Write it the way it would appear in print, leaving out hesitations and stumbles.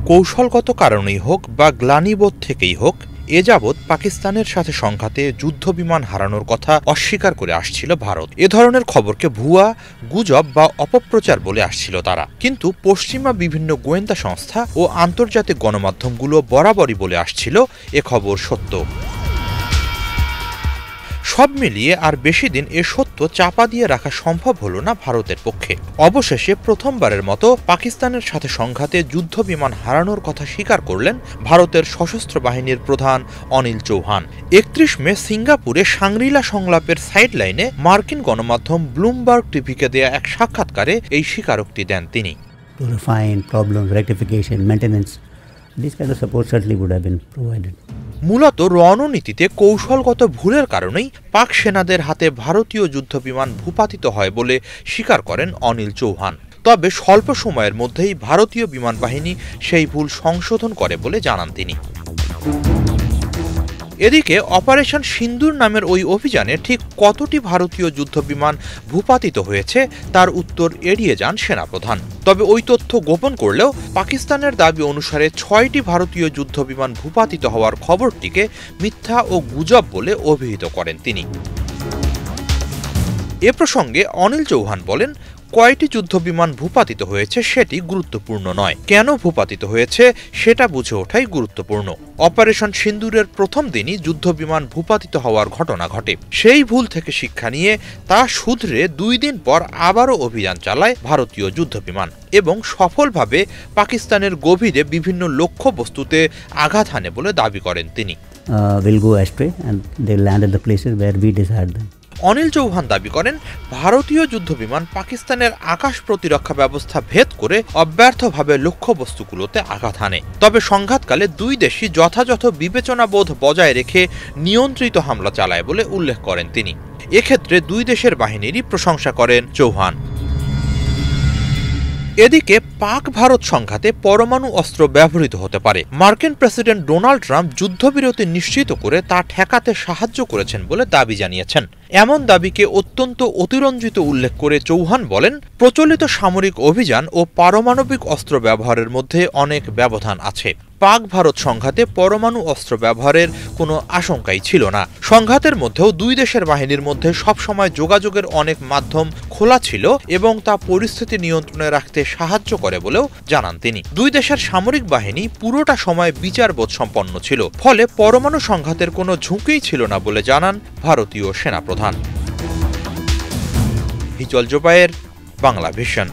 কৌশলগত কারণেই হোক বা গ্লানিবোধ থেকেই হোক, এ যাবৎ পাকিস্তানের সাথে সংঘাতে যুদ্ধবিমান হারানোর কথা অস্বীকার করে আসছিল ভারত। এ ধরনের খবরকে ভুয়া, গুজব বা অপপ্রচার বলে আসছিল তারা। কিন্তু পশ্চিমা বিভিন্ন গোয়েন্দা সংস্থা ও আন্তর্জাতিক গণমাধ্যমগুলো বরাবরই বলে আসছিল এ খবর সত্য। সব মিলিয়ে আর বেশি দিন এ সত্য চাপা দিয়ে রাখা সম্ভব হল না ভারতের পক্ষে। অবশেষে প্রথমবারের মতো পাকিস্তানের সাথে সংঘাতে যুদ্ধবিমান হারানোর কথা স্বীকার করলেন ভারতের সশস্ত্র বাহিনীর প্রধান অনিল চৌহান। ৩১ মে সিঙ্গাপুরে শাংরিলা সংলাপের সাইডলাইনে মার্কিন গণমাধ্যম ব্লুমবার্গ টিভিকে দেয়া এক সাক্ষাৎকারে এই স্বীকারোক্তি দেন তিনি। মূলত রণনীতিতে কৌশলগত ভুলের কারণেই পাক সেনাদের হাতে ভারতীয় যুদ্ধবিমান ভূপাতিত হয় বলে স্বীকার করেন অনিল চৌহান। তবে স্বল্প সময়ের মধ্যেই ভারতীয় বিমান বাহিনী সেই ভুল সংশোধন করে বলে জানান তিনি। এদিকে অপারেশন সিন্দুর নামের ওই অভিযানে ঠিক কতটি ভারতীয় যুদ্ধবিমান ভূপাতিত হয়েছে তার উত্তর এড়িয়ে যান সেনাপ্রধান। তবে ওই তথ্য গোপন করলেও পাকিস্তানের দাবি অনুসারে ৬টি ভারতীয় যুদ্ধবিমান ভূপাতিত হওয়ার খবরটিকে মিথ্যা ও গুজব বলে অভিহিত করেন তিনি। এ প্রসঙ্গে অনিল চৌহান বলেন, কয়টি যুদ্ধবিমান ভূপাতিত হয়েছে সেটি গুরুত্বপূর্ণ নয়, কেন ভূপাতিত হয়েছে সেটা বুঝে ওঠাই গুরুত্বপূর্ণ। অপারেশন সিন্দুরের প্রথম দিনই যুদ্ধবিমান ভূপাতিত হওয়ার ঘটনা ঘটে। সেই ভুল থেকে শিক্ষা নিয়ে তা শুধরে ২ দিন পর আবারও অভিযান চালায় ভারতীয় যুদ্ধবিমান এবং সফলভাবে পাকিস্তানের গভীরে বিভিন্ন লক্ষ্যবস্তুতে আঘাত হানে বলে দাবি করেন তিনি। অনিল চৌহান দাবি করেন, ভারতীয় যুদ্ধবিমান পাকিস্তানের আকাশ প্রতিরক্ষা ব্যবস্থা ভেদ করে অব্যর্থভাবে লক্ষ্যবস্তুগুলোতে আঘাত হানে। তবে সংঘাতকালে দুই দেশই যথাযথ বিবেচনাবোধ বজায় রেখে নিয়ন্ত্রিত হামলা চালায় বলে উল্লেখ করেন তিনি। এক্ষেত্রে দুই দেশের বাহিনীরই প্রশংসা করেন চৌহান। এদিকে পাক ভারত সংঘাতে পরমাণু অস্ত্র ব্যবহৃত হতে পারে। মার্কিন প্রেসিডেন্ট ডোনাল্ড ট্রাম্প যুদ্ধবিরতি নিশ্চিত করে তা ঠেকাতে সাহায্য করেছেন বলে দাবি জানিয়েছেন। এমন দাবিকে অত্যন্ত অতিরঞ্জিত উল্লেখ করে চৌহান বলেন, প্রচলিত সামরিক অভিযান ও পারমাণবিক অস্ত্র ব্যবহারের মধ্যে অনেক ব্যবধান আছে। পাক ভারত সংঘাতে পরমাণু অস্ত্র ব্যবহারের কোনো আশঙ্কাই ছিল না। সংঘাতের মধ্যেও দুই দেশের বাহিনীর মধ্যে সবসময় যোগাযোগের অনেক মাধ্যম খোলা ছিল এবং তা পরিস্থিতি নিয়ন্ত্রণে রাখতে সাহায্য করে বলেও জানান তিনি। দুই দেশের সামরিক বাহিনী পুরোটা সময় বিচারবোধ সম্পন্ন ছিল, ফলে পরমাণু সংঘাতের কোনো ঝুঁকিই ছিল না বলে জানান ভারতীয় সেনাপ্রধান। হিজল জোবায়ের, বাংলা ভিশন।